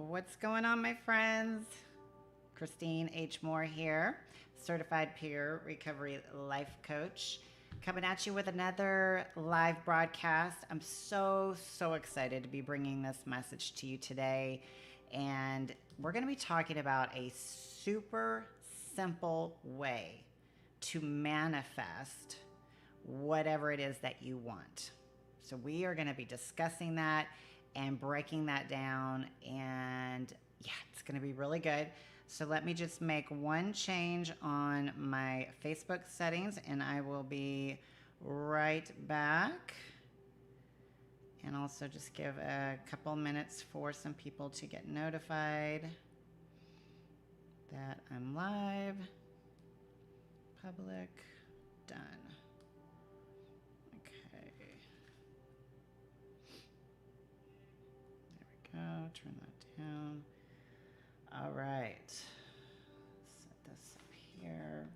What's going on, my friends? Christine H. Moore here, certified peer recovery life coach, coming at you with another live broadcast. I'm so excited to be bringing this message to you today. And we're going to be talking about a super simple way to manifest whatever it is that you want. So we are going to be discussing that and breaking that down, and yeah, it's going to be really good. So let me just make one change on my Facebook settings and I will be right back. And also just give a couple minutes for some people to get notified that I'm live. Public, done. Turn that down. All right. Set this up here.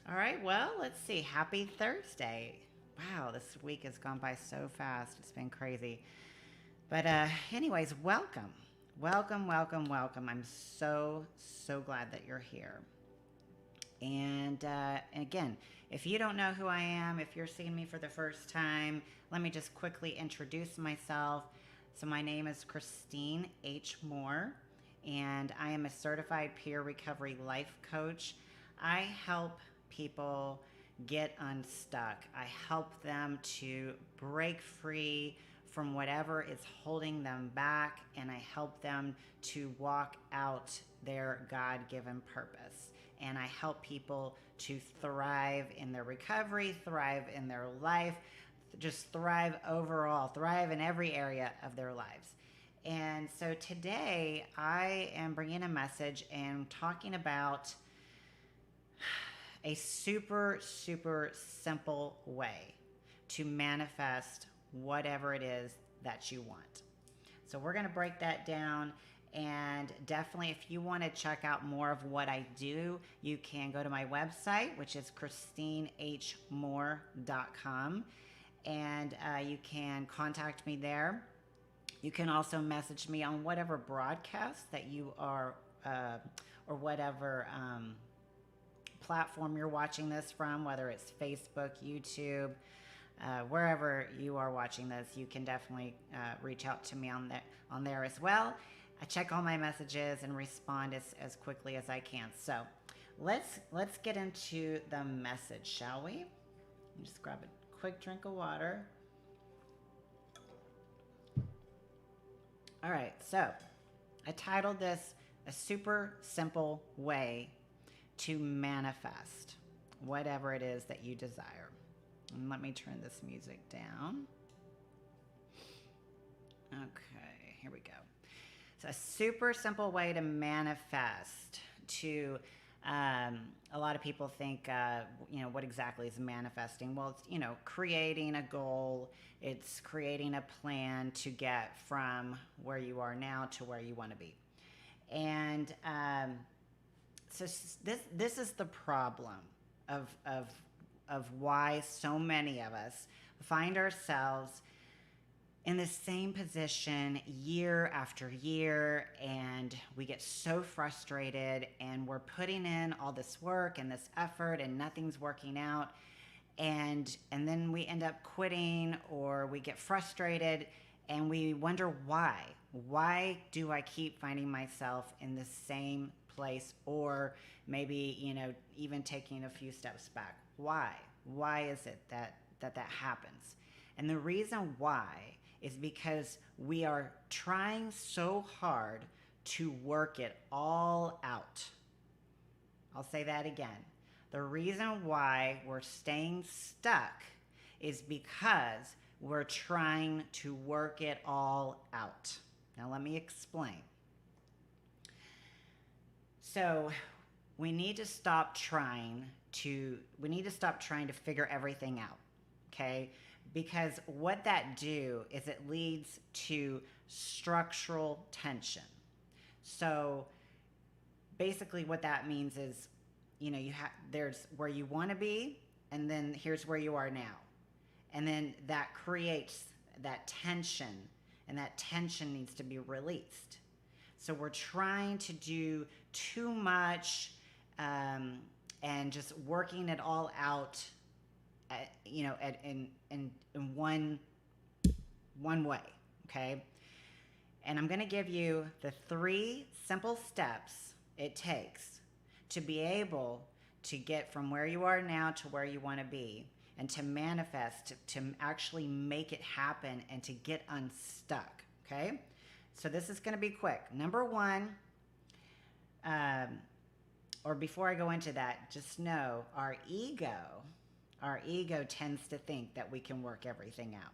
All right. Well, let's see. Happy Thursday. Wow, this week has gone by so fast. It's been crazy. But anyways, welcome. Welcome. I'm so glad that you're here. And again, if you don't know who I am, if you're seeing me for the first time, let me just quickly introduce myself. So my name is Christine H. Moore, and I am a certified peer recovery life coach. I help people get unstuck. I help them to break free from whatever is holding them back, and I help them to walk out their God-given purpose. And I help people to thrive in their recovery, thrive in their life, just thrive overall, thrive in every area of their lives. And so today I am bringing a message and talking about a super simple way to manifest whatever it is that you want. So we're going to break that down. And definitely, if you want to check out more of what I do, you can go to my website, which is christinehmore.com. And you can contact me there. You can also message me on whatever broadcast that you are, or whatever platform you're watching this from, whether it's Facebook, YouTube, wherever you are watching this, you can definitely reach out to me on there as well. I check all my messages and respond as quickly as I can. So let's get into the message, shall we? Just grab a quick drink of water. All right, so I titled this a super simple way to manifest whatever it is that you desire. And let me turn this music down. Okay, here we go. So a super simple way to manifest. To a lot of people think, what exactly is manifesting? Well, it's, creating a goal. It's creating a plan to get from where you are now to where you want to be. And so this is the problem of why so many of us find ourselves in the same position year after year, and we get so frustrated, and we're putting in all this work and this effort and nothing's working out, and then we end up quitting, or we get frustrated and we wonder why do I keep finding myself in the same place, or maybe even taking a few steps back. Why is it that happens? And the reason why is because we are trying so hard to work it all out. I'll say that again. The reason why we're staying stuck is because we're trying to work it all out. Now let me explain. So we need to stop trying to figure everything out, okay? Because what that do is it leads to structural tension. So basically what that means is, there's where you want to be, and then here's where you are now. And then that creates that tension, and that tension needs to be released. So we're trying to do too much and just working it all out, in one way, okay? And I'm going to give you the 3 simple steps it takes to be able to get from where you are now to where you want to be, and to manifest, to actually make it happen and to get unstuck, okay? So this is going to be quick. Number 1, or before I go into that, just know our ego tends to think that we can work everything out.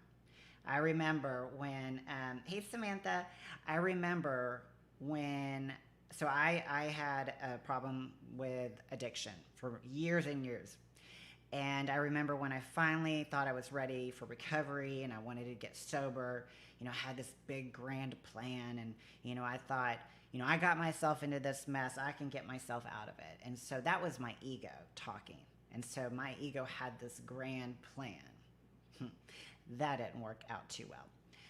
I remember when, hey Samantha, I remember when, so I had a problem with addiction for years and years. And I remember when I finally thought I was ready for recovery and I wanted to get sober, I had this big grand plan, and, I thought, I got myself into this mess, I can get myself out of it. And so that was my ego talking. And so my ego had this grand plan. That didn't work out too well.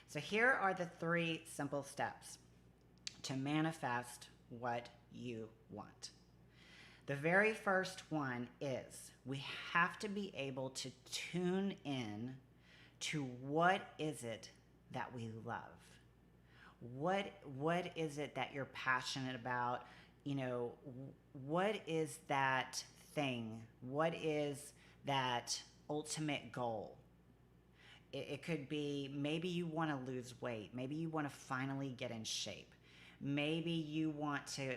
So here are the 3 simple steps to manifest what you want. The very first one is we have to be able to tune in to what is it that we love. What is it that you're passionate about? What is that thing? What is that ultimate goal? It could be, maybe you want to lose weight. Maybe you want to finally get in shape. Maybe you want to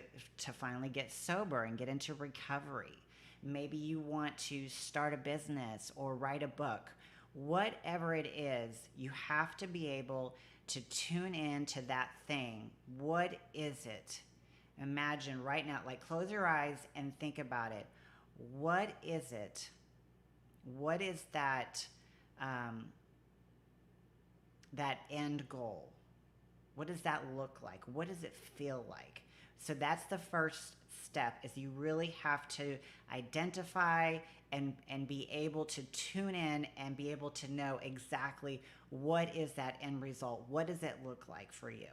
finally get sober and get into recovery. Maybe you want to start a business or write a book. Whatever it is, you have to be able to tune in to that thing. What is it? Imagine right now, like close your eyes and think about it. What is it? What is that, that end goal? What does that look like? What does it feel like? So that's the first step, is you really have to identify and be able to tune in and be able to know exactly what is that end result. What does it look like for you?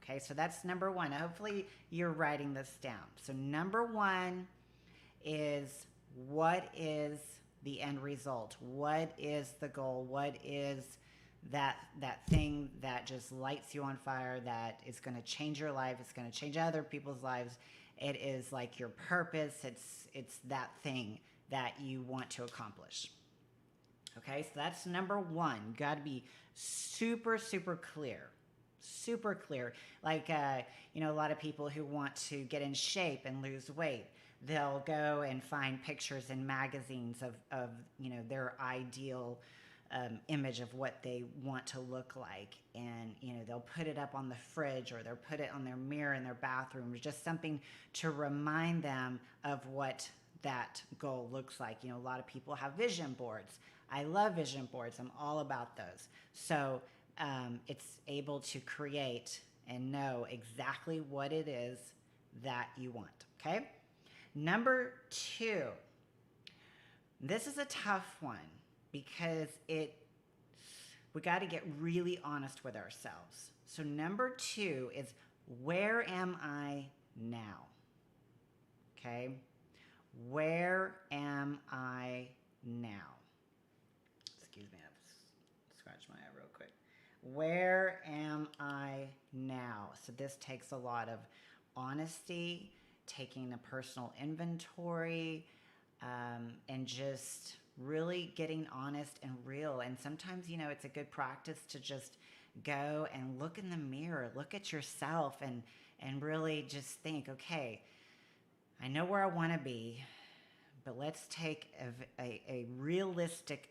Okay, so that's number 1. Hopefully you're writing this down. So number 1 is, what is the end result? What is the goal? What is that thing that just lights you on fire, that is going to change your life? It's going to change other people's lives. It is like your purpose. It's that thing that you want to accomplish. Okay, so that's number 1. You got to be super, super clear. Super clear. Like, a lot of people who want to get in shape and lose weight, they'll go and find pictures in magazines of their ideal image of what they want to look like, and they'll put it up on the fridge, or they'll put it on their mirror in their bathroom, or just something to remind them of what that goal looks like. A lot of people have vision boards. I love vision boards. I'm all about those. So it's able to create and know exactly what it is that you want. Okay. Number 2, this is a tough one, because we got to get really honest with ourselves. So number 2 is, where am I now? Okay? Where am I now? Excuse me, I've scratched my eye real quick. Where am I now? So this takes a lot of honesty, taking a personal inventory, and just really getting honest and real. And sometimes, it's a good practice to just go and look in the mirror, look at yourself, and really just think, okay, I know where I want to be, but let's take a realistic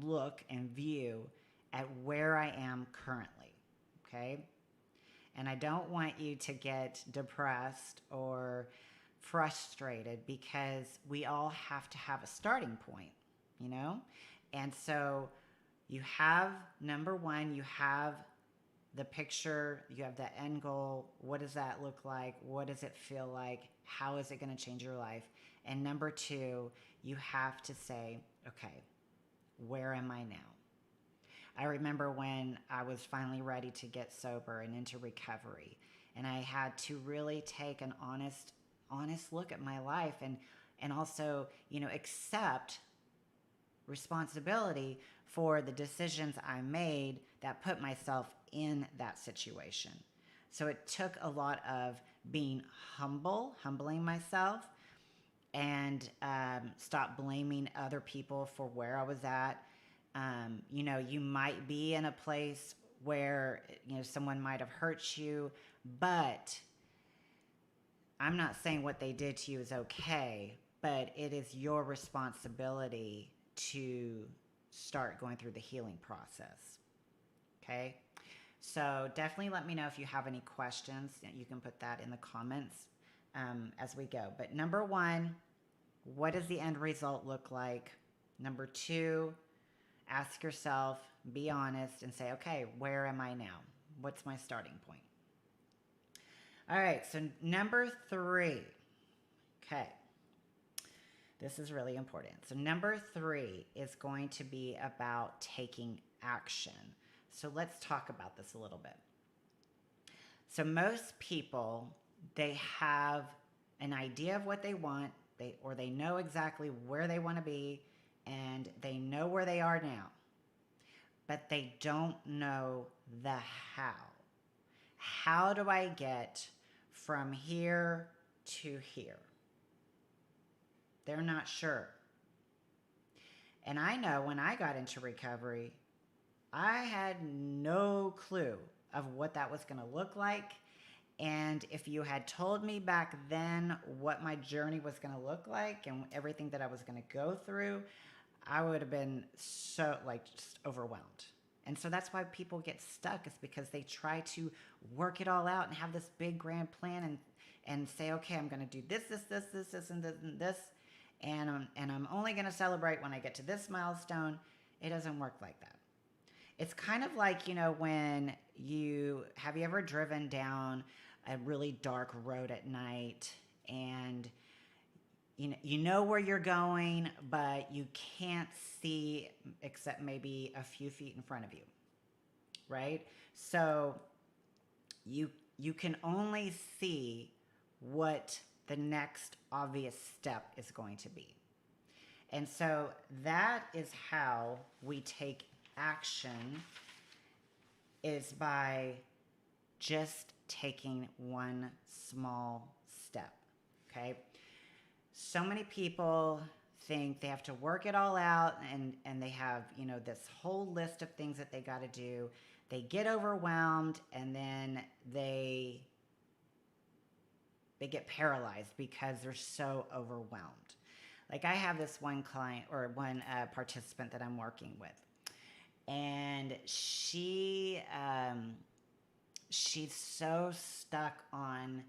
look and view at where I am currently, okay? And I don't want you to get depressed or frustrated, because we all have to have a starting point, And so you have, number 1, you have the picture, you have that end goal. What does that look like? What does it feel like? How is it going to change your life? And number 2, you have to say, okay, where am I now? I remember when I was finally ready to get sober and into recovery, And I had to really take an honest look at my life, and also, accept responsibility for the decisions I made that put myself in that situation. So it took a lot of being humbling myself, and stop blaming other people for where I was at. You might be in a place where, someone might have hurt you, but I'm not saying what they did to you is okay, but it is your responsibility to start going through the healing process. Okay? So definitely let me know if you have any questions. You can put that in the comments as we go. But number 1, what does the end result look like? Number 2, ask yourself, be honest, and say, okay, where am I now? What's my starting point? All right, so number 3. Okay. This is really important. So number 3 is going to be about taking action. So let's talk about this a little bit. So most people, they have an idea of what they want, they know exactly where they want to be, and they know where they are now, but they don't know the how. How do I get from here to here? They're not sure. And I know when I got into recovery, I had no clue of what that was going to look like. And if you had told me back then what my journey was going to look like and everything that I was going to go through, I would have been so just overwhelmed. And so that's why people get stuck, is because they try to work it all out and have this big grand plan and say, okay, I'm going to do this, and this. And I'm only going to celebrate when I get to this milestone. It doesn't work like that. It's kind of like, when have you ever driven down a really dark road at night, and you know where you're going, but you can't see except maybe a few feet in front of you, right? So you can only see what the next obvious step is going to be. And so that is how we take action, is by just taking one small step, okay? So many people think they have to work it all out, and they have, this whole list of things that they got to do. They get overwhelmed, and then they get paralyzed because they're so overwhelmed. Like, I have this one client, or one participant that I'm working with, and she's so stuck on,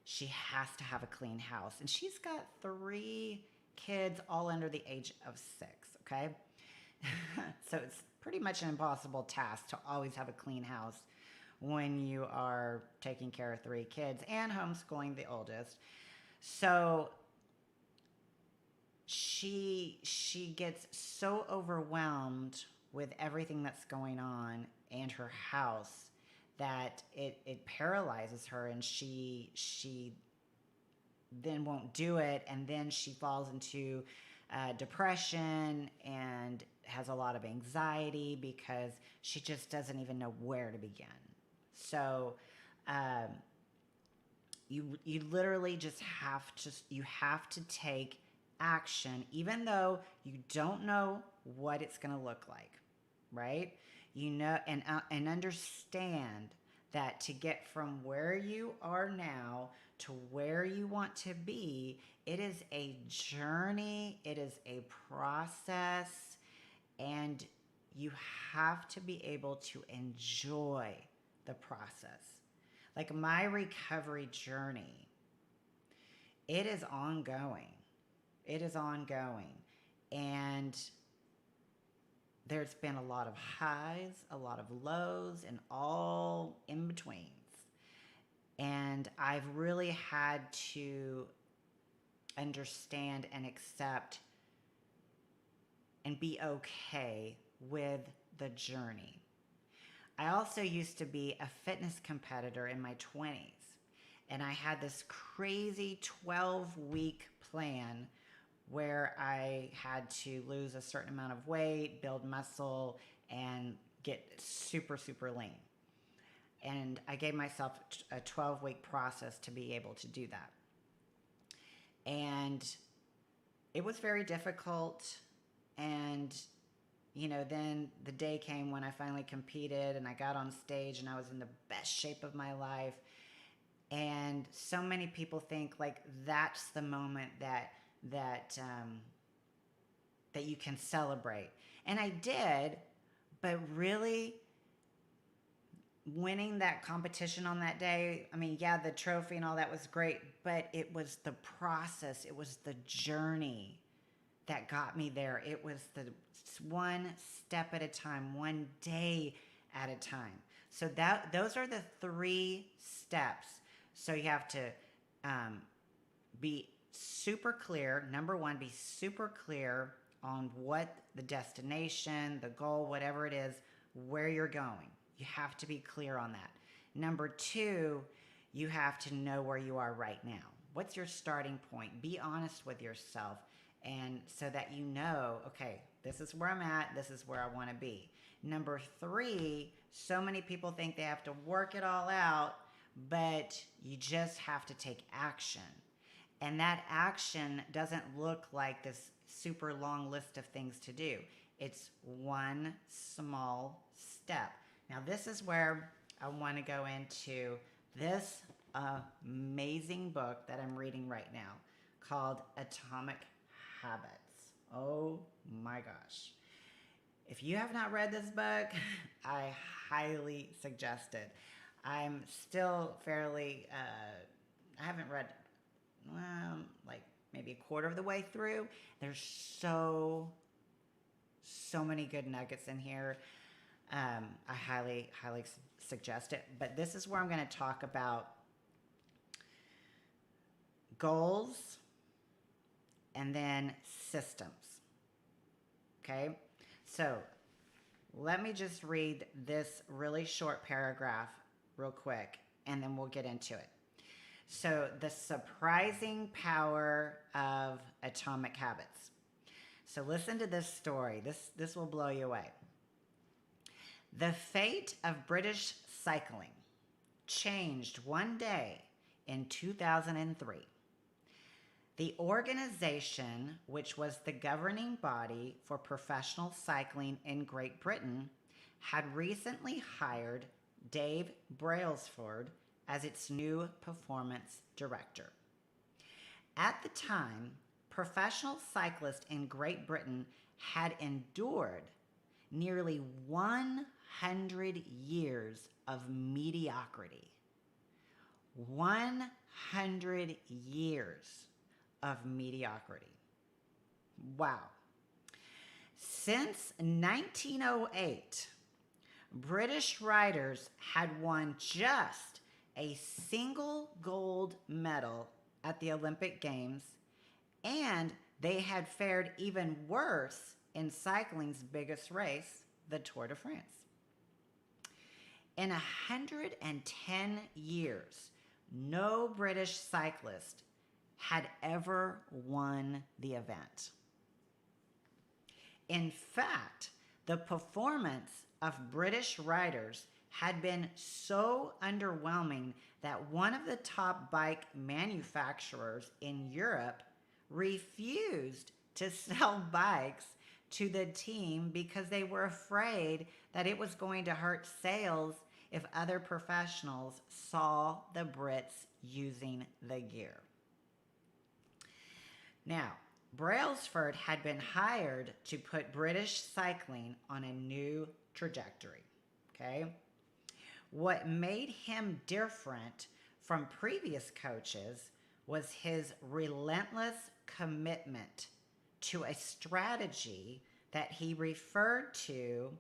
she has to have a clean house. And she's got 3 kids, all under the age of 6, okay? So it's pretty much an impossible task to always have a clean house when you are taking care of 3 kids and homeschooling the oldest. So she gets so overwhelmed with everything that's going on and her house that it paralyzes her, and she then won't do it, and then she falls into depression and has a lot of anxiety because she just doesn't even know where to begin. So you literally just have to take action, even though you don't know what it's going to look like, right? And understand that to get from where you are now to where you want to be, it is a journey, it is a process, and you have to be able to enjoy the process. Like, my recovery journey, it is ongoing. It is ongoing. And there's been a lot of highs, a lot of lows, and all in betweens. And I've really had to understand and accept and be okay with the journey. I also used to be a fitness competitor in my 20s. And I had this crazy 12-week plan where I had to lose a certain amount of weight, build muscle, and get super, super lean. And I gave myself a 12-week process to be able to do that. And it was very difficult. And, then the day came when I finally competed and I got on stage and I was in the best shape of my life. And so many people think like that's the moment that you can celebrate. And I did, but really winning that competition on that day, I mean, yeah, the trophy and all that was great, but it was the process, it was the journey that got me there. It was the one step at a time, one day at a time. So those are the 3 steps. So you have to be super clear. Number 1, be super clear on what the destination, the goal, whatever it is, where you're going. You have to be clear on that. Number 2, you have to know where you are right now. What's your starting point? Be honest with yourself, and so that you know, okay, this is where I'm at, this is where I want to be. Number 3, so many people think they have to work it all out, but you just have to take action. And that action doesn't look like this super long list of things to do. It's one small step. Now, this is where I want to go into this amazing book that I'm reading right now called Atomic Habits. Oh my gosh. If you have not read this book, I highly suggest it. I'm still fairly, I haven't read, like maybe a quarter of the way through. There's so many good nuggets in here. I highly suggest it. But this is where I'm going to talk about goals and then systems. Okay? So let me just read this really short paragraph real quick, and then we'll get into it. So, the surprising power of atomic habits. So listen to this story. This will blow you away. The fate of British cycling changed one day in 2003. The organization, which was the governing body for professional cycling in Great Britain, had recently hired Dave Brailsford as its new performance director. At the time, professional cyclists in Great Britain had endured nearly 100 years of mediocrity. 100 years of mediocrity. Wow. Since 1908, British riders had won just a single gold medal at the Olympic Games, and they had fared even worse in cycling's biggest race, the Tour de France. In 110 years, no British cyclist had ever won the event. In fact, the performance of British riders had been so underwhelming that one of the top bike manufacturers in Europe refused to sell bikes to the team because they were afraid that it was going to hurt sales if other professionals saw the Brits using the gear. Now, Brailsford had been hired to put British cycling on a new trajectory, okay? What made him different from previous coaches was his relentless commitment to a strategy that he referred to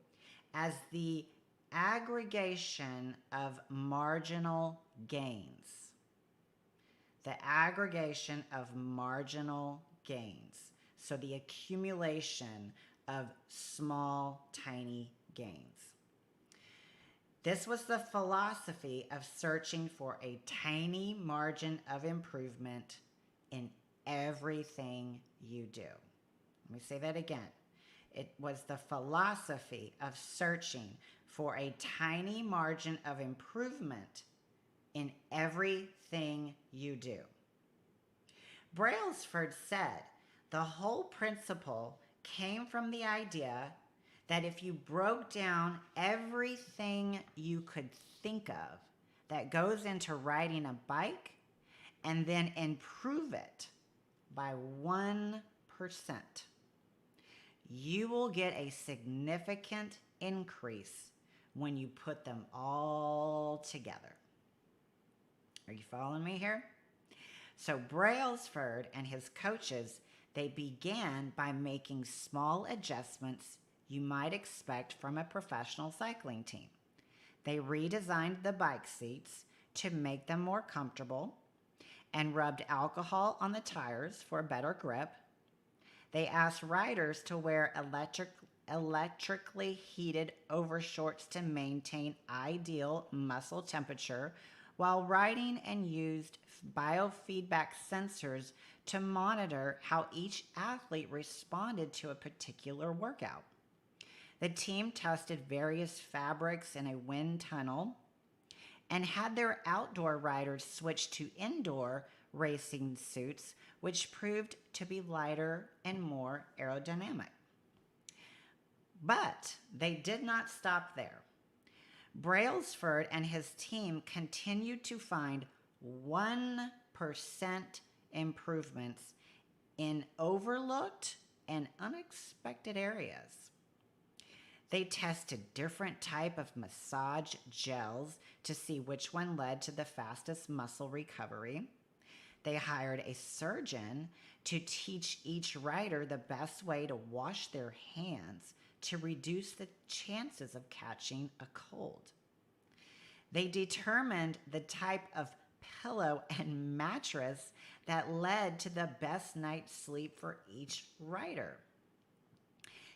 as the aggregation of marginal gains. The aggregation of marginal gains. So the accumulation of small, tiny gains. This was the philosophy of searching for a tiny margin of improvement in everything you do. Let me say that again. It was the philosophy of searching for a tiny margin of improvement in everything you do. Brailsford said the whole principle came from the idea that if you broke down everything you could think of that goes into riding a bike and then improve it by 1%, you will get a significant increase when you put them all together. Are you following me here? So Brailsford and his coaches, they began by making small adjustments you might expect from a professional cycling team. They redesigned the bike seats to make them more comfortable and rubbed alcohol on the tires for a better grip. They asked riders to wear electrically heated overshorts to maintain ideal muscle temperature while riding, and used biofeedback sensors to monitor how each athlete responded to a particular workout. The team tested various fabrics in a wind tunnel and had their outdoor riders switch to indoor racing suits, which proved to be lighter and more aerodynamic. But they did not stop there. Brailsford and his team continued to find 1% improvements in overlooked and unexpected areas. They tested different type of massage gels to see which one led to the fastest muscle recovery. They hired a surgeon to teach each rider the best way to wash their hands to reduce the chances of catching a cold. They determined the type of pillow and mattress that led to the best night's sleep for each rider.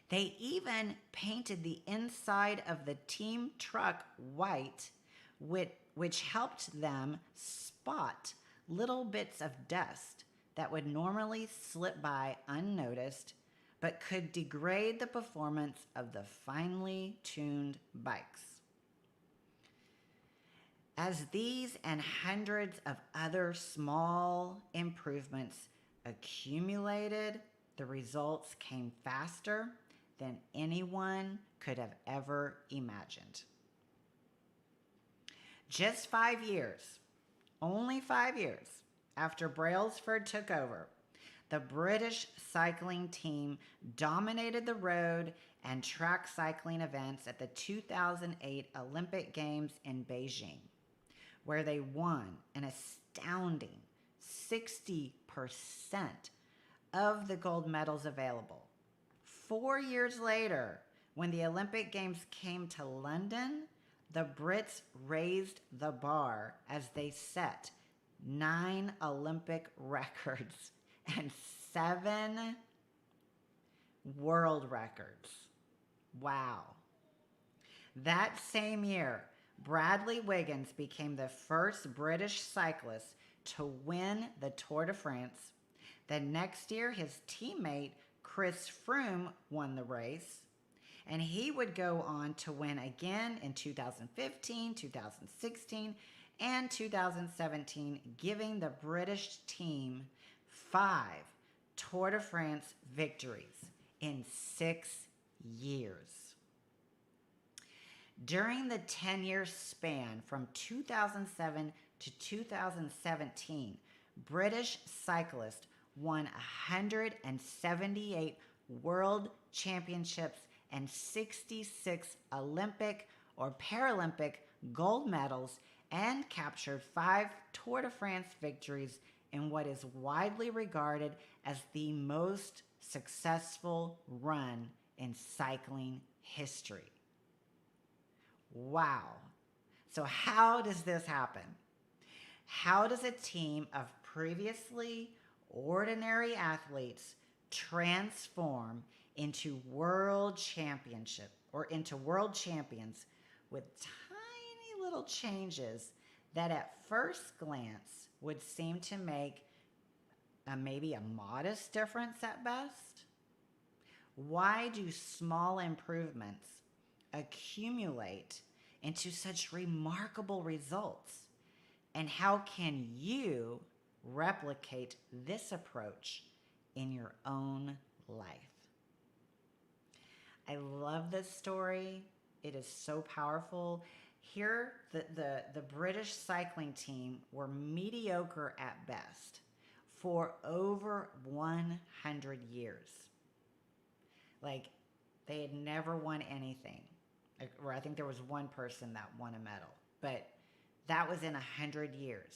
They even painted the inside of the team truck white, which helped them spot little bits of dust that would normally slip by unnoticed, but could degrade the performance of the finely tuned bikes. As these and hundreds of other small improvements accumulated, the results came faster than anyone could have ever imagined. Just 5 years, only 5 years after Brailsford took over, the British cycling team dominated the road and track cycling events at the 2008 Olympic Games in Beijing, where they won an astounding 60% of the gold medals available. 4 years later, when the Olympic Games came to London, the Brits raised the bar as they set 9 Olympic records and 7 world records. Wow. That same year, Bradley Wiggins became the first British cyclist to win the Tour de France. The next year, his teammate Chris Froome won the race, and he would go on to win again in 2015, 2016, and 2017, giving the British team 5 Tour de France victories in 6 years. During the 10-year span from 2007 to 2017, British cyclists won 178 world championships and 66 Olympic or Paralympic gold medals, and captured 5 Tour de France victories in what is widely regarded as the most successful run in cycling history. Wow. So how does this happen? How does a team of previously ordinary athletes transform into world champions with little changes that at first glance would seem to make maybe a modest difference at best? Why do small improvements accumulate into such remarkable results? And how can you replicate this approach in your own life? I love this story. It is so powerful. Here, the British cycling team were mediocre at best for over 100 years. Like, they had never won anything. Or I think there was one person that won a medal. But that was in 100 years.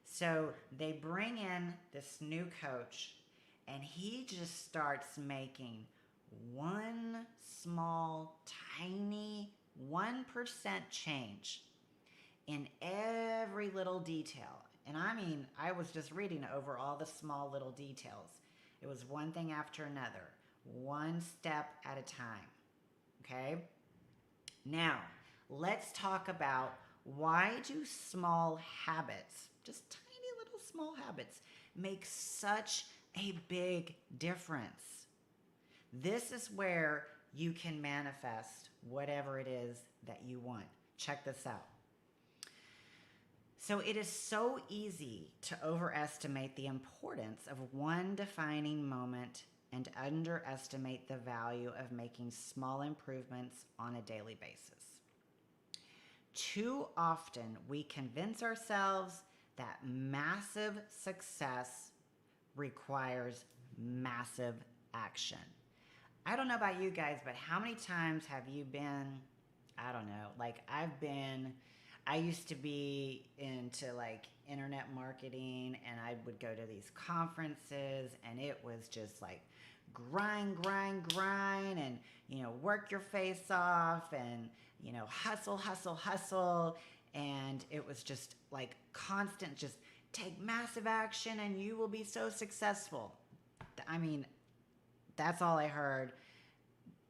So they bring in this new coach, and he just starts making one small, tiny 1% change in every little detail. And I mean, I was just reading over all the small little details. It was one thing after another, one step at a time. Okay? Now, let's talk about why do small habits, just tiny little small habits, make such a big difference? This is where you can manifest whatever it is that you want. Check this out. So it is so easy to overestimate the importance of one defining moment and underestimate the value of making small improvements on a daily basis. Too often, we convince ourselves that massive success requires massive action. I don't know about you guys, but how many times have you been, I don't know, like I used to be into like internet marketing, and I would go to these conferences, and it was just like grind, and, work your face off, and, hustle. And it was just like constant, just take massive action and you will be so successful. I mean, that's all I heard.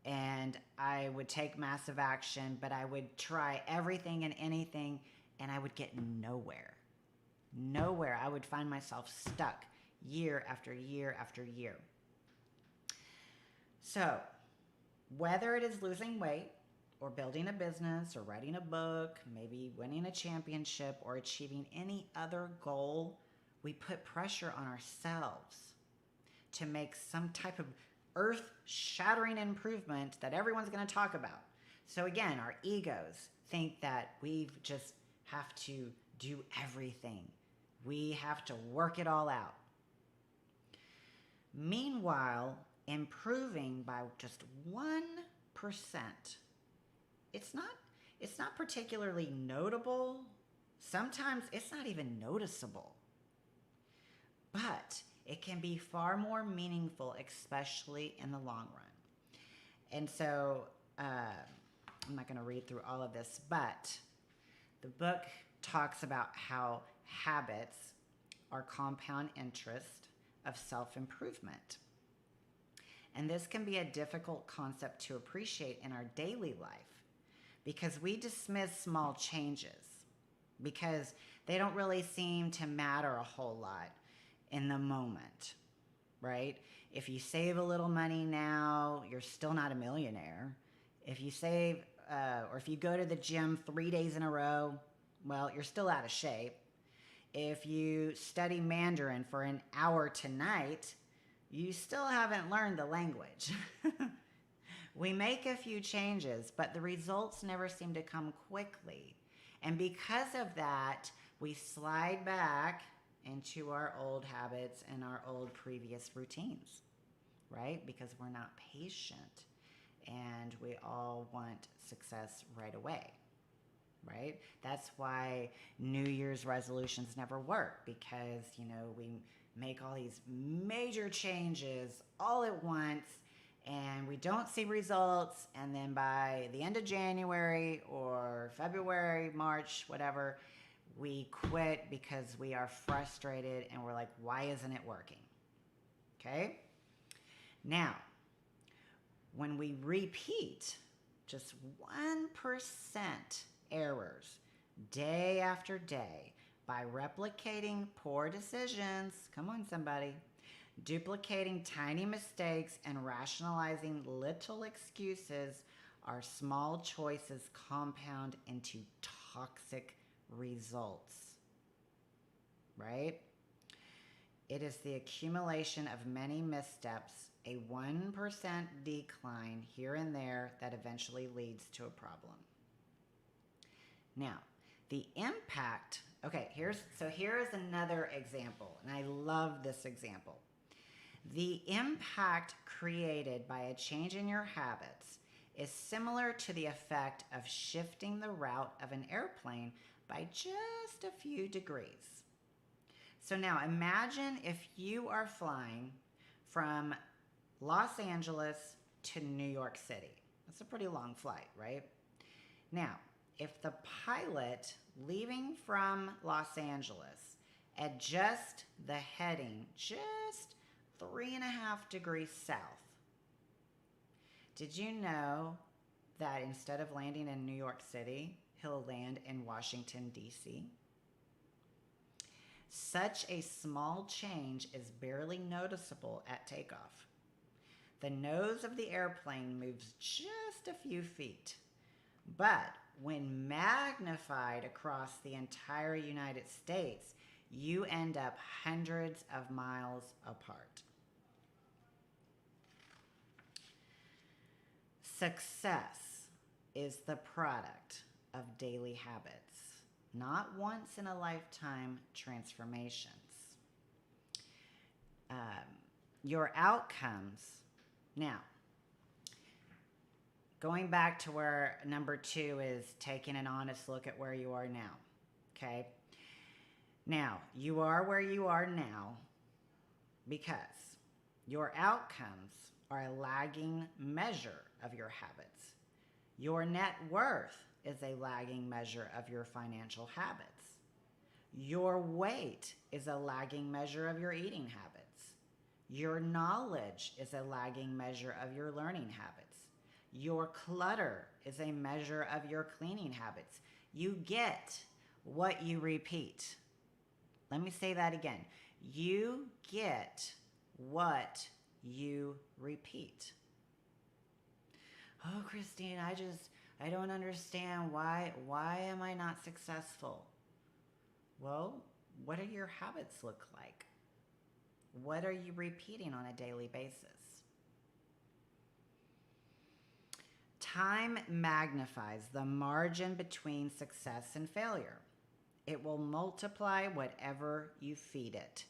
And I would take massive action, but I would try everything and anything, and I would get nowhere. I would find myself stuck year after year after year. So, whether it is losing weight, or building a business, or writing a book, maybe winning a championship, or achieving any other goal, we put pressure on ourselves to make some type of earth-shattering improvement that everyone's going to talk about. So again, our egos think that we just have to do everything. We have to work it all out. Meanwhile, improving by just 1%, it's not particularly notable. Sometimes it's not even noticeable. But it can be far more meaningful, especially in the long run. And so I'm not going to read through all of this, but the book talks about how habits are compound interest of self-improvement. And this can be a difficult concept to appreciate in our daily life because we dismiss small changes because they don't really seem to matter a whole lot in the moment, right? If you save a little money now, you're still not a millionaire. If you save, or if you go to the gym 3 days in a row, well, you're still out of shape. If you study Mandarin for an hour tonight, you still haven't learned the language. We make a few changes, but the results never seem to come quickly. And because of that, we slide back into our old habits and our old previous routines, right? Because we're not patient and we all want success right away, right? That's why New Year's resolutions never work because, we make all these major changes all at once and we don't see results, and then by the end of January or February, March, whatever, we quit because we are frustrated and we're like, why isn't it working? Okay? Now, when we repeat just 1% errors day after day by replicating poor decisions. Come on, somebody. Duplicating tiny mistakes and rationalizing little excuses, our small choices compound into toxic results. Right? It is the accumulation of many missteps, a 1% decline here and there that eventually leads to a problem. Now, the impact, here is another example, and I love this example. The impact created by a change in your habits is similar to the effect of shifting the route of an airplane by just a few degrees. So now imagine if you are flying from Los Angeles to New York City. That's a pretty long flight, right? Now, if the pilot leaving from Los Angeles adjusts the heading just 3.5 degrees south, did you know that instead of landing in New York City, he'll land in Washington, D.C.? Such a small change is barely noticeable at takeoff. The nose of the airplane moves just a few feet, but when magnified across the entire United States, you end up hundreds of miles apart. Success is the product of daily habits, not once-in-a-lifetime transformations. Your outcomes. Now, going back to where number 2 is taking an honest look at where you are now, okay? Now, you are where you are now because your outcomes are a lagging measure of your habits. Your net worth is a lagging measure of your financial habits. Your weight is a lagging measure of your eating habits. Your knowledge is a lagging measure of your learning habits. Your clutter is a measure of your cleaning habits. You get what you repeat. Let me say that again. You get what you repeat. Oh, Christine, I don't understand why am I not successful? Well, what do your habits look like? What are you repeating on a daily basis? Time magnifies the margin between success and failure. It will multiply whatever you feed it.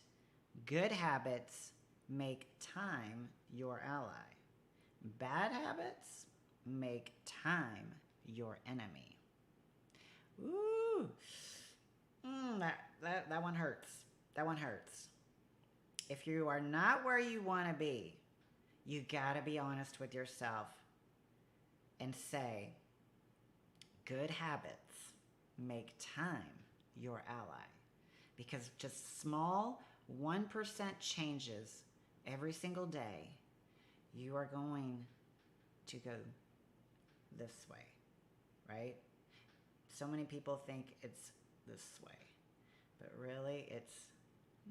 Good habits make time your ally. Bad habits make time your enemy. Ooh, that one hurts. That one hurts. If you are not where you want to be, you gotta be honest with yourself and say, good habits make time your ally. Because just small 1% changes every single day, you are going to go this way, right? So many people think it's this way, but really it's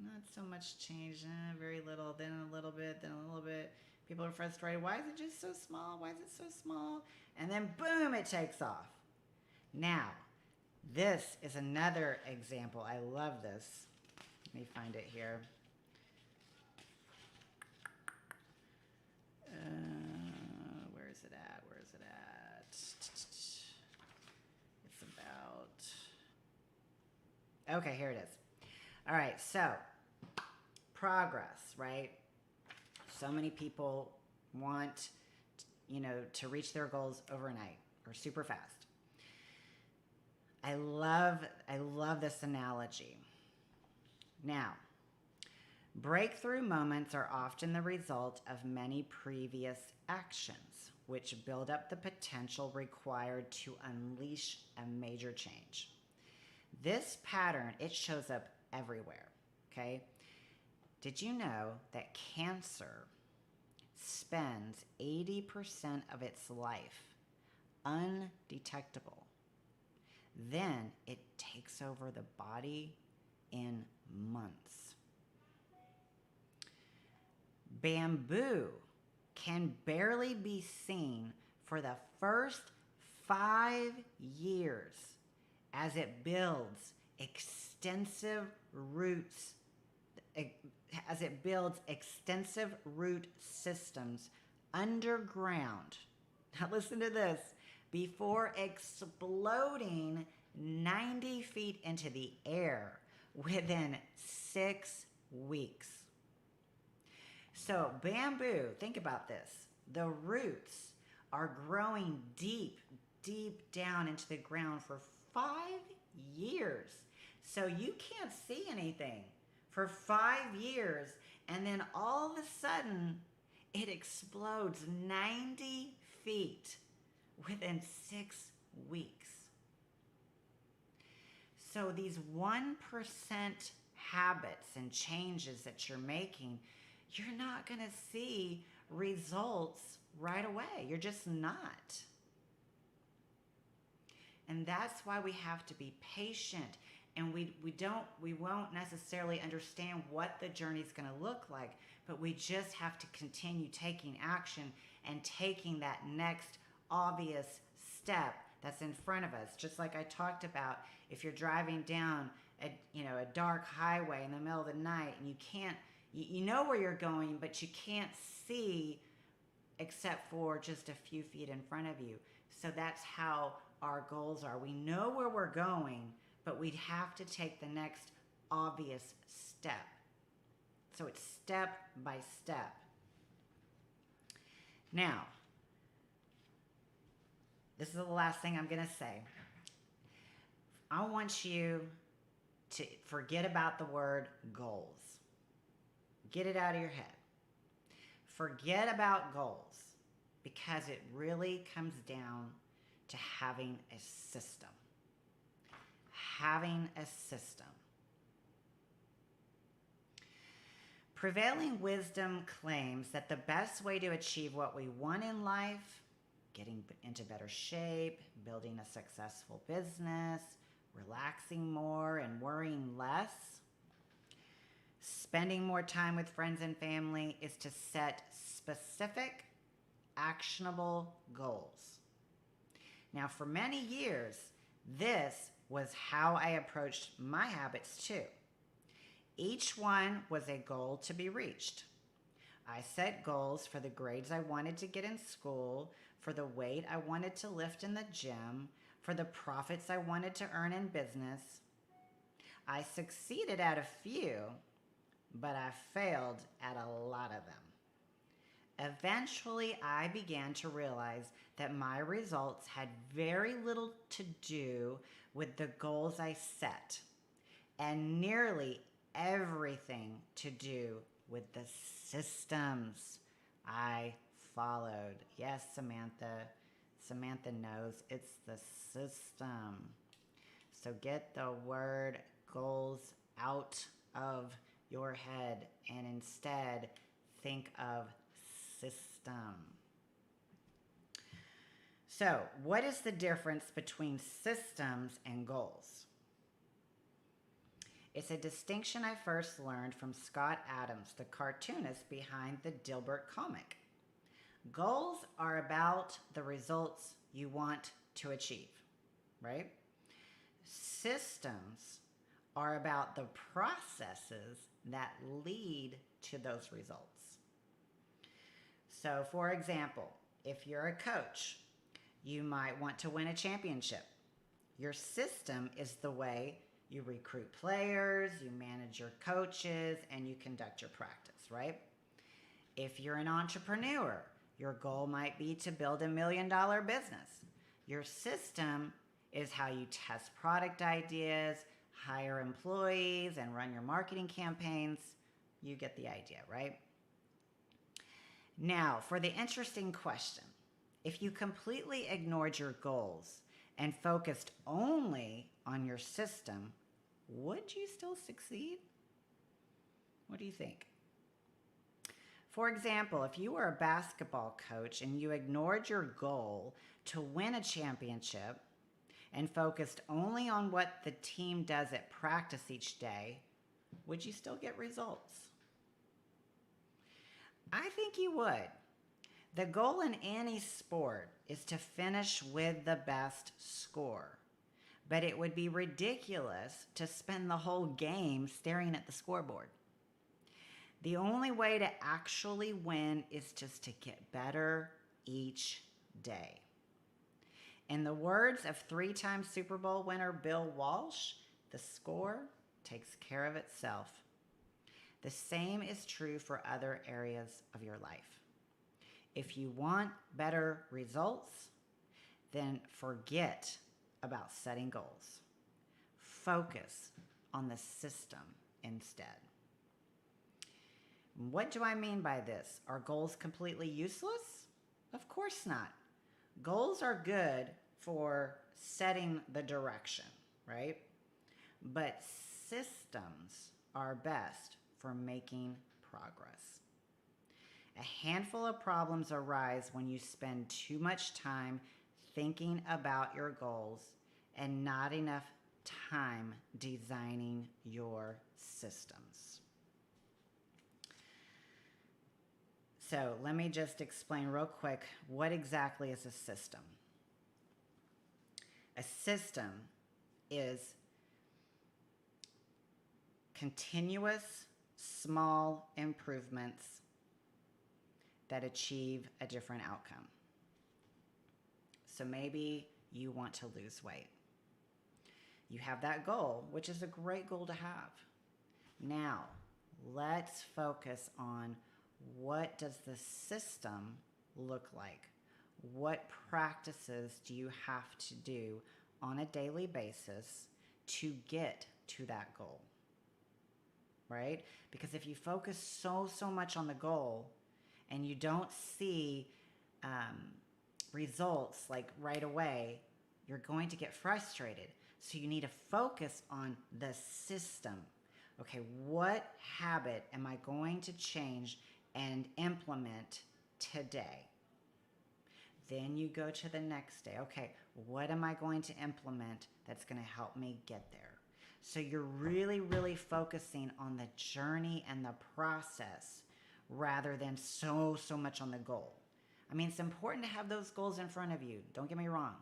not so much change, very little, then a little bit, then a little bit. People are frustrated. Why is it just so small? Why is it so small? And then boom, it takes off. Now, this is another example. I love this. Let me find it here. Where is it at? Where is it at? It's about... Okay, here it is. All right, so progress, right? So many people want, to reach their goals overnight or super fast. I love this analogy. Now, breakthrough moments are often the result of many previous actions, which build up the potential required to unleash a major change. This pattern, it shows up everywhere, okay? Did you know that cancer spends 80% of its life undetectable? then it takes over the body in months. Bamboo can barely be seen for the first 5 years as it builds extensive root systems underground. Now listen to this. Before exploding 90 feet into the air within 6 weeks. So bamboo, think about this. The roots are growing deep down into the ground for 5 years. So you can't see anything for 5 years, and then all of a sudden it explodes 90 feet within 6 weeks. So these 1% habits and changes that you're making, you're not going to see results right away. You're just not. And that's why we have to be patient, and we won't necessarily understand what the journey is going to look like, but we just have to continue taking action and taking that next obvious step that's in front of us. Just like I talked about, if you're driving down a dark highway in the middle of the night and you know where you're going, but you can't see except for just a few feet in front of you. So that's how our goals are. We know where we're going, but we'd have to take the next obvious step. So it's step by step. Now, this is the last thing I'm going to say. I want you to forget about the word goals. Get it out of your head. Forget about goals, because it really comes down to having a system. Having a system. Prevailing wisdom claims that the best way to achieve what we want in life, getting into better shape, building a successful business, relaxing more and worrying less, spending more time with friends and family, is to set specific, actionable goals. Now, for many years, this was how I approached my habits too. Each one was a goal to be reached. I set goals for the grades I wanted to get in school, for the weight I wanted to lift in the gym, for the profits I wanted to earn in business. I succeeded at a few, but I failed at a lot of them. Eventually, I began to realize that my results had very little to do with the goals I set, and nearly everything to do with the systems I followed. Yes, Samantha. Samantha knows it's the system. So get the word goals out of your head and instead think of system. So, what is the difference between systems and goals? It's a distinction I first learned from Scott Adams, the cartoonist behind the Dilbert comic. Goals are about the results you want to achieve, right? Systems are about the processes that lead to those results. So, for example, if you're a coach, you might want to win a championship. Your system is the way you recruit players, you manage your coaches, and you conduct your practice, right? If you're an entrepreneur, your goal might be to build $1 million business. Your system is how you test product ideas, hire employees, and run your marketing campaigns. You get the idea, right? Now, for the interesting question, if you completely ignored your goals and focused only on your system, would you still succeed? What do you think? For example, if you were a basketball coach and you ignored your goal to win a championship and focused only on what the team does at practice each day, would you still get results? I think you would. The goal in any sport is to finish with the best score, but it would be ridiculous to spend the whole game staring at the scoreboard. The only way to actually win is just to get better each day. In the words of 3-time Super Bowl winner Bill Walsh, the score takes care of itself. The same is true for other areas of your life. If you want better results, then forget about setting goals. Focus on the system instead. What do I mean by this? Are goals completely useless? Of course not. Goals are good for setting the direction, right? But systems are best for making progress. A handful of problems arise when you spend too much time thinking about your goals and not enough time designing your systems. So let me just explain real quick, what exactly is a system? A system is continuous small improvements that achieve a different outcome. So maybe you want to lose weight. You have that goal, which is a great goal to have. Now, let's focus on what does the system look like? What practices do you have to do on a daily basis to get to that goal? Right? Because if you focus so much on the goal and you don't see results like right away, you're going to get frustrated. So you need to focus on the system. Okay, what habit am I going to change and implement today? Then you go to the next day. Okay, what am I going to implement that's going to help me get there? So you're really focusing on the journey and the process rather than so much on the goal. I mean, it's important to have those goals in front of you. Don't get me wrong.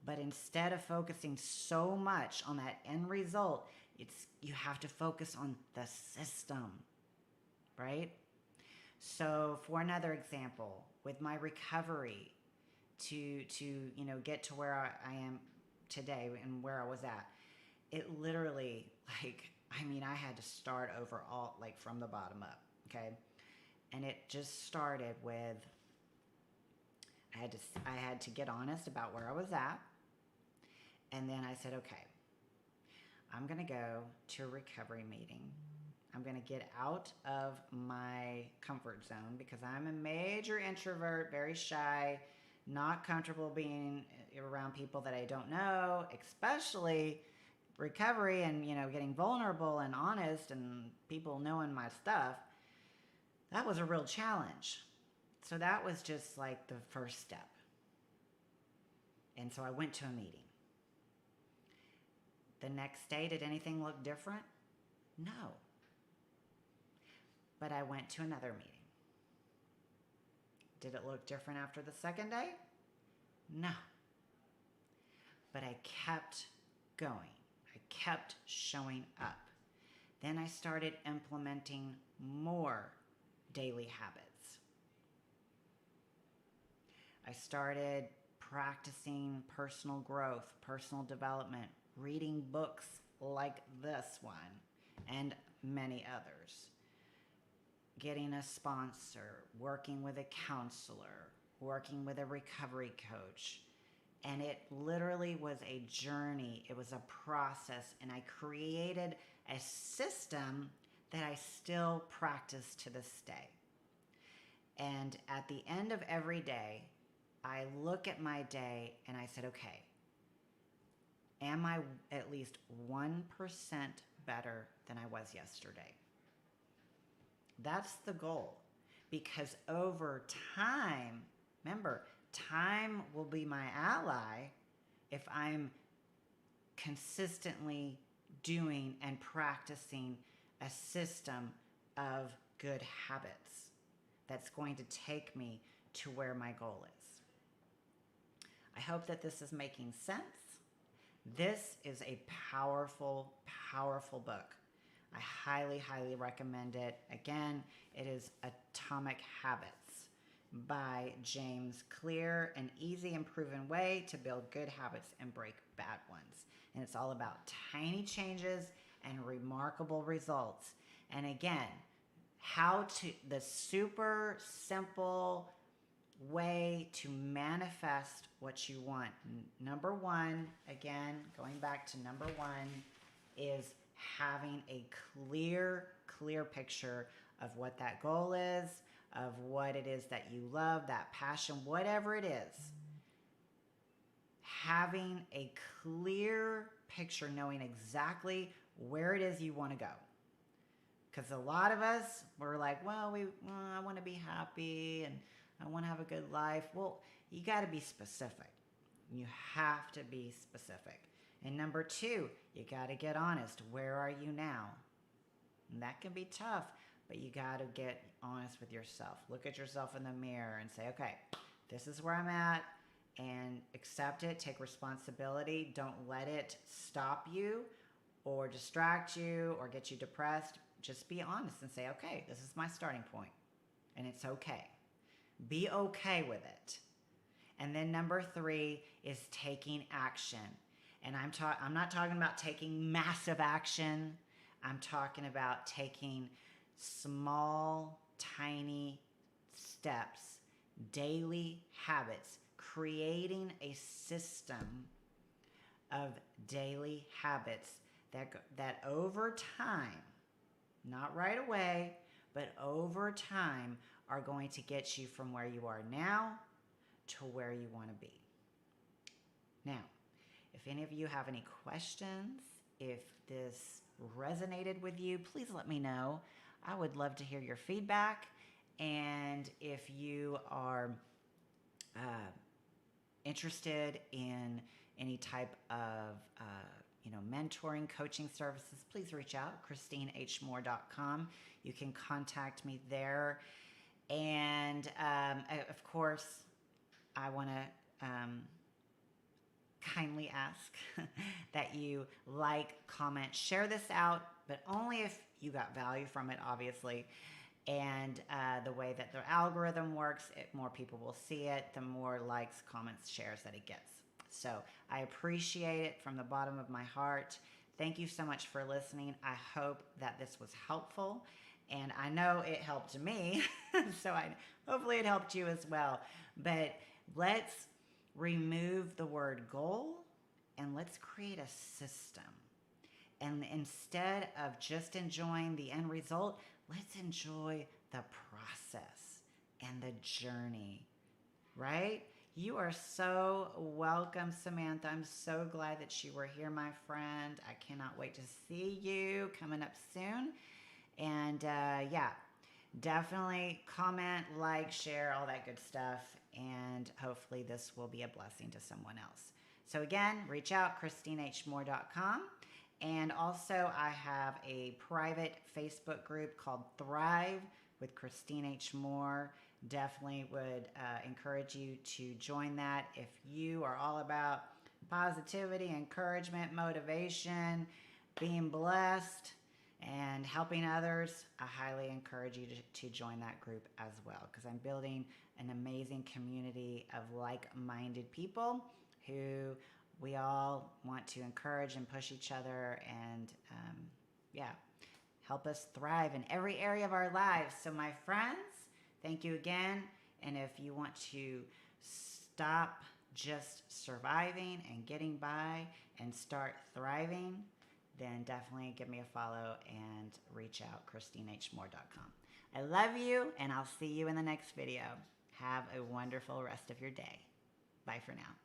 But instead of focusing so much on that end result, you have to focus on the system, right? So for another example, with my recovery to get to where I am today and where I was at, it literally, I had to start over all, from the bottom up, okay? And it just started with, I had to get honest about where I was at. And then I said, okay, I'm going to go to a recovery meeting. I'm going to get out of my comfort zone because I'm a major introvert, very shy, not comfortable being around people that I don't know, especially recovery and, getting vulnerable and honest and people knowing my stuff. That was a real challenge. So that was just like the first step. And so I went to a meeting. The next day, did anything look different? No. But I went to another meeting. Did it look different after the second day? No. But I kept going. I kept showing up. Then I started implementing more daily habits. I started practicing personal growth, personal development, reading books like this one and many others, getting a sponsor, working with a counselor, working with a recovery coach. And it literally was a journey. It was a process. And I created a system that I still practice to this day. And at the end of every day, I look at my day and I said, okay, am I at least 1% better than I was yesterday? That's the goal. Because over time, remember, time will be my ally if I'm consistently doing and practicing a system of good habits that's going to take me to where my goal is. I hope that this is making sense. This is a powerful, powerful book. I highly, highly recommend it. Again, it is Atomic Habits by James Clear, an easy and proven way to build good habits and break bad ones. And it's all about tiny changes and remarkable results. And again, the super simple way to manifest what you want. Number one, again, going back to number one, is having a clear picture of what that goal is, of what it is that you love, that passion, whatever it is. Having a clear picture, knowing exactly where it is you want to go. Because a lot of us, we're like, well, I want to be happy and I want to have a good life. Well, you got to be specific. You have to be specific. And number two, you got to get honest. Where are you now? And that can be tough, but you got to get honest with yourself. Look at yourself in the mirror and say, okay, this is where I'm at, and accept it. Take responsibility. Don't let it stop you or distract you or get you depressed. Just be honest and say, okay, this is my starting point, and it's okay. Be okay with it. And then number three is taking action. And I'm not talking about taking massive action. I'm talking about taking small, tiny steps, daily habits, creating a system of daily habits that over time, not right away, but over time, are going to get you from where you are now to where you want to be. Now, if any of you have any questions, if this resonated with you, please let me know. I would love to hear your feedback. And if you are interested in any type of mentoring, coaching services, please reach out, ChristineHMoore.com. You can contact me there. And of course, I want to kindly ask that you like, comment, share this out, but only if you got value from it, obviously. And the way that the algorithm works, more people will see it, the more likes, comments, shares that it gets. So I appreciate it from the bottom of my heart. Thank you so much for listening. I hope that this was helpful. And I know it helped me, so hopefully it helped you as well. But let's remove the word goal and let's create a system. And instead of just enjoying the end result, let's enjoy the process and the journey, right? You are so welcome, Samantha. I'm so glad that you were here, my friend. I cannot wait to see you coming up soon. And definitely comment, like, share, all that good stuff. And hopefully this will be a blessing to someone else. So again, reach out, ChristineHMoore.com. And also I have a private Facebook group called Thrive with Christine H. Moore. Definitely would encourage you to join that. If you are all about positivity, encouragement, motivation, being blessed, and helping others, I highly encourage you to join that group as well, because I'm building an amazing community of like-minded people who we all want to encourage and push each other and, help us thrive in every area of our lives. So my friends, thank you again. And if you want to stop just surviving and getting by and start thriving, then definitely give me a follow and reach out, ChristineHMoore.com. I love you, and I'll see you in the next video. Have a wonderful rest of your day. Bye for now.